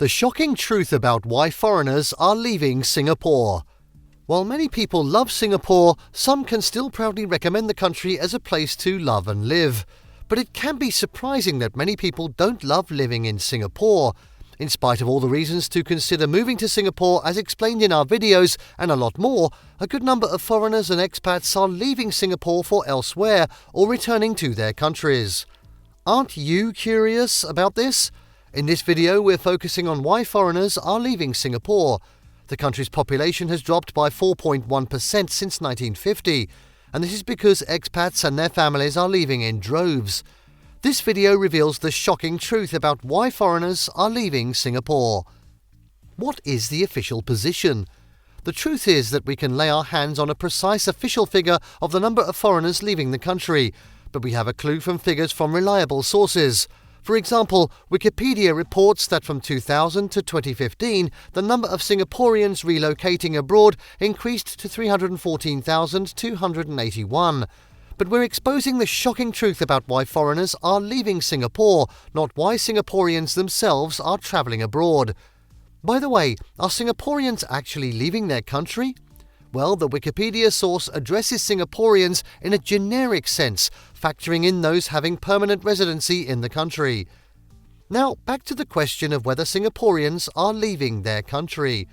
The shocking truth about why foreigners are leaving Singapore. While many people love Singapore, some can still proudly recommend the country as a place to love and live. But it can be surprising that many people don't love living in Singapore. In spite of all the reasons to consider moving to Singapore as explained in our videos and a lot more, a good number of foreigners and expats are leaving Singapore for elsewhere or returning to their countries. Aren't you curious about this? In this video, we're focusing on why foreigners are leaving Singapore. The country's population has dropped by 4.1% since 1950, and this is because expats and their families are leaving in droves. This video reveals the shocking truth about why foreigners are leaving Singapore. What is the official position? The truth is that we can lay our hands on a precise official figure of the number of foreigners leaving the country, but we have a clue from figures from reliable sources. For example, Wikipedia reports that from 2000 to 2015, the number of Singaporeans relocating abroad increased to 314,281. But we're exposing the shocking truth about why foreigners are leaving Singapore, not why Singaporeans themselves are travelling abroad. By the way, are Singaporeans actually leaving their country? Well, the Wikipedia source addresses Singaporeans in a generic sense, factoring in those having permanent residency in the country. Now, back to the question of whether Singaporeans are leaving their country.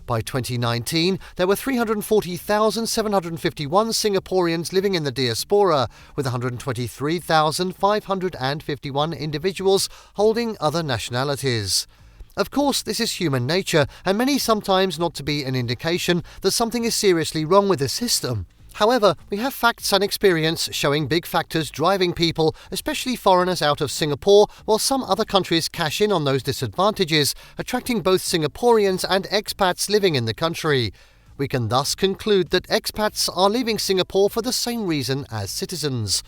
By 2019, there were 340,751 Singaporeans living in the diaspora, with 123,551 individuals holding other nationalities. Of course, this is human nature, and many sometimes not to be an indication that something is seriously wrong with the system. However, we have facts and experience showing big factors driving people, especially foreigners, out of Singapore, while some other countries cash in on those disadvantages, attracting both Singaporeans and expats living in the country. We can thus conclude that expats are leaving Singapore for the same reason as citizens.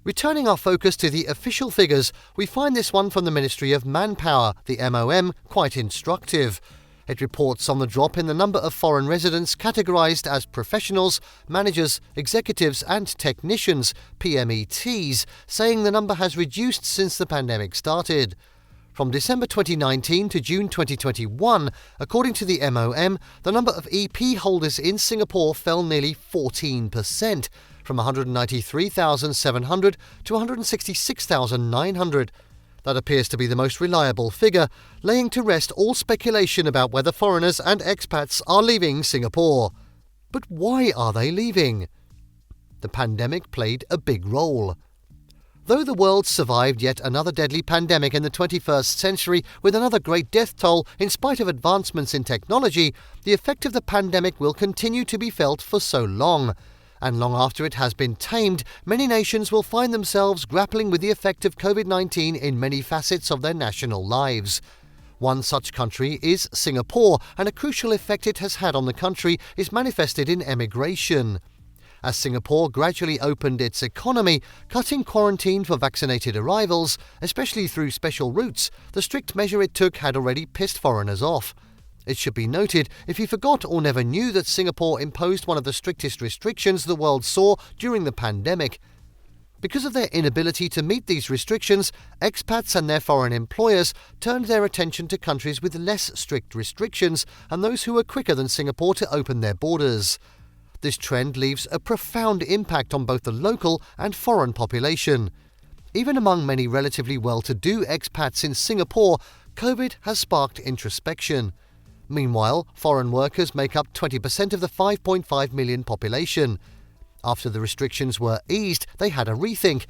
Returning our focus to the official figures, we find this one from the Ministry of Manpower, the MOM, quite instructive. It reports on the drop in the number of foreign residents categorised as professionals, managers, executives and technicians, PMETs, saying the number has reduced since the pandemic started. From December 2019 to June 2021, according to the MOM, the number of EP holders in Singapore fell nearly 14%, from 193,700 to 166,900. That appears to be the most reliable figure, laying to rest all speculation about whether foreigners and expats are leaving Singapore. But why are they leaving? The pandemic played a big role. Though the world survived yet another deadly pandemic in the 21st century with another great death toll in spite of advancements in technology, the effect of the pandemic will continue to be felt for so long. And long after it has been tamed, many nations will find themselves grappling with the effect of COVID-19 in many facets of their national lives. One such country is Singapore, and a crucial effect it has had on the country is manifested in emigration. As Singapore gradually opened its economy, cutting quarantine for vaccinated arrivals, especially through special routes, the strict measure it took had already pissed foreigners off. It should be noted, if you forgot or never knew, that Singapore imposed one of the strictest restrictions the world saw during the pandemic. Because of their inability to meet these restrictions, expats and their foreign employers turned their attention to countries with less strict restrictions and those who were quicker than Singapore to open their borders. This trend leaves a profound impact on both the local and foreign population. Even among many relatively well-to-do expats in Singapore, COVID has sparked introspection. Meanwhile, foreign workers make up 20% of the 5.5 million population. After the restrictions were eased, they had a rethink.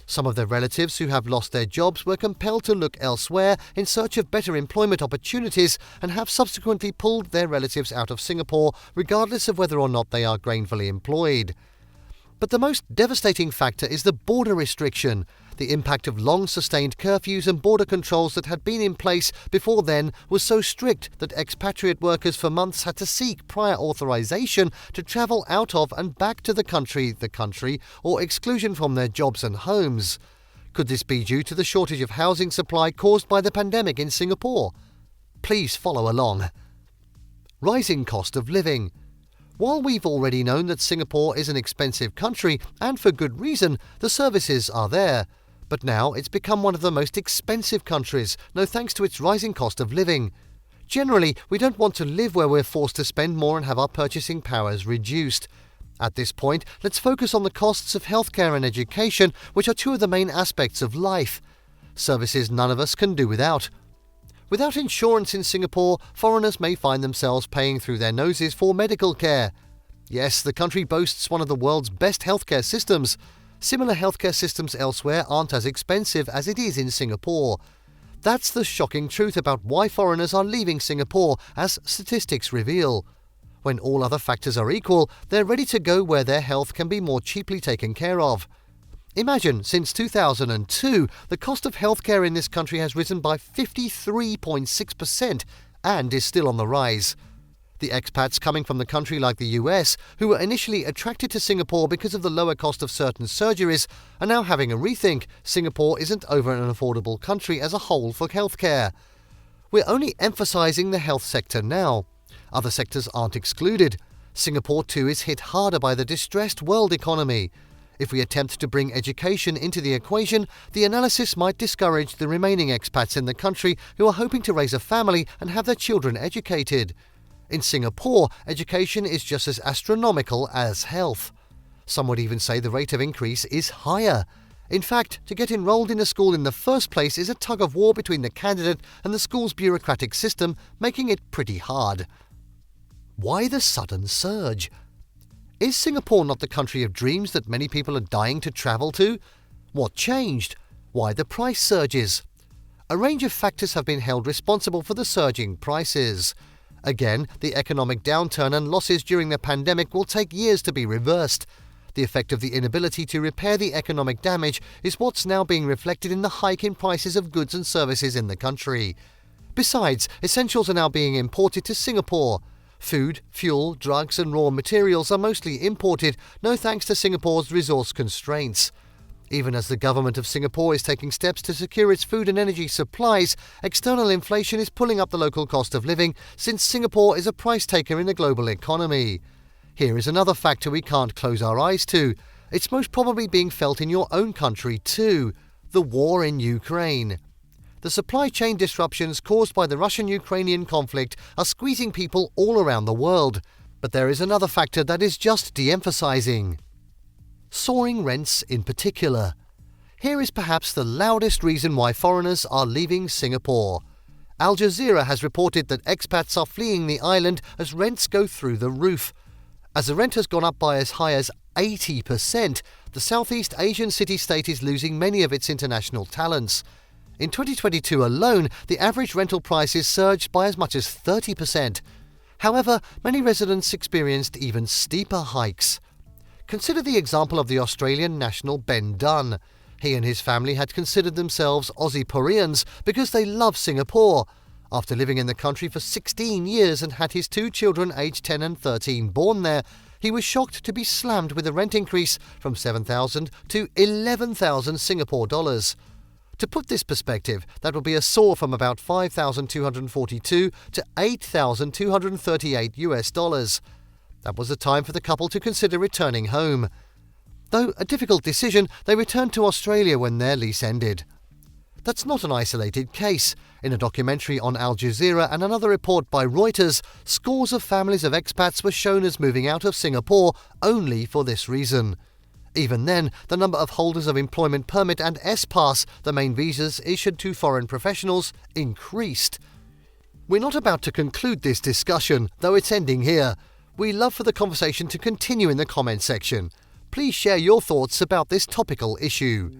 Some of their relatives who have lost their jobs were compelled to look elsewhere in search of better employment opportunities and have subsequently pulled their relatives out of Singapore, regardless of whether or not they are gainfully employed. But the most devastating factor is the border restriction. The impact of long-sustained curfews and border controls that had been in place before then was so strict that expatriate workers for months had to seek prior authorization to travel out of and back to the country, or exclusion from their jobs and homes. Could this be due to the shortage of housing supply caused by the pandemic in Singapore? Please follow along. Rising cost of living. While we've already known that Singapore is an expensive country, and for good reason, the services are there. But now it's become one of the most expensive countries, no thanks to its rising cost of living. Generally, we don't want to live where we're forced to spend more and have our purchasing powers reduced. At this point, let's focus on the costs of healthcare and education, which are two of the main aspects of life. Services none of us can do without. Without insurance in Singapore, foreigners may find themselves paying through their noses for medical care. Yes, the country boasts one of the world's best healthcare systems. Similar healthcare systems elsewhere aren't as expensive as it is in Singapore. That's the shocking truth about why foreigners are leaving Singapore, as statistics reveal. When all other factors are equal, they're ready to go where their health can be more cheaply taken care of. Imagine, since 2002, the cost of healthcare in this country has risen by 53.6% and is still on the rise. The expats coming from the country like the US, who were initially attracted to Singapore because of the lower cost of certain surgeries, are now having a rethink. Singapore isn't over an affordable country as a whole for healthcare. We're only emphasising the health sector now. Other sectors aren't excluded. Singapore too is hit harder by the distressed world economy. If we attempt to bring education into the equation, the analysis might discourage the remaining expats in the country who are hoping to raise a family and have their children educated. In Singapore, education is just as astronomical as health. Some would even say the rate of increase is higher. In fact, to get enrolled in a school in the first place is a tug-of-war between the candidate and the school's bureaucratic system, making it pretty hard. Why the sudden surge? Is Singapore not the country of dreams that many people are dying to travel to? What changed? Why the price surges? A range of factors have been held responsible for the surging prices. Again, the economic downturn and losses during the pandemic will take years to be reversed. The effect of the inability to repair the economic damage is what's now being reflected in the hike in prices of goods and services in the country. Besides, essentials are now being imported to Singapore. Food, fuel, drugs and raw materials are mostly imported, no thanks to Singapore's resource constraints. Even as the government of Singapore is taking steps to secure its food and energy supplies, external inflation is pulling up the local cost of living, since Singapore is a price taker in the global economy. Here is another factor we can't close our eyes to. It's most probably being felt in your own country too: the war in Ukraine. The supply chain disruptions caused by the Russian-Ukrainian conflict are squeezing people all around the world. But there is another factor that is just de-emphasizing: soaring rents in particular. Here is perhaps the loudest reason why foreigners are leaving Singapore. Al Jazeera has reported that expats are fleeing the island as rents go through the roof. As the rent has gone up by as high as 80%, the Southeast Asian city-state is losing many of its international talents. In 2022 alone, the average rental prices surged by as much as 30%. However, many residents experienced even steeper hikes. Consider the example of the Australian national Ben Dunn. He and his family had considered themselves Aussieporians because they love Singapore. After living in the country for 16 years and had his two children aged 10 and 13 born there, he was shocked to be slammed with a rent increase from 7,000 to 11,000 Singapore dollars. To put this perspective, that would be a soar from about 5,242 to 8,238 US dollars. That was the time for the couple to consider returning home. Though a difficult decision, they returned to Australia when their lease ended. That's not an isolated case. In a documentary on Al Jazeera and another report by Reuters, scores of families of expats were shown as moving out of Singapore only for this reason. Even then, the number of holders of employment permit and S-Pass, the main visas issued to foreign professionals, increased. We're not about to conclude this discussion, though it's ending here. We love for the conversation to continue in the comments section. Please share your thoughts about this topical issue.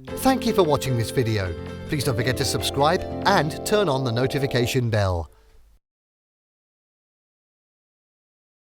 Thank you for watching this video. Please don't forget to subscribe and turn on the notification bell.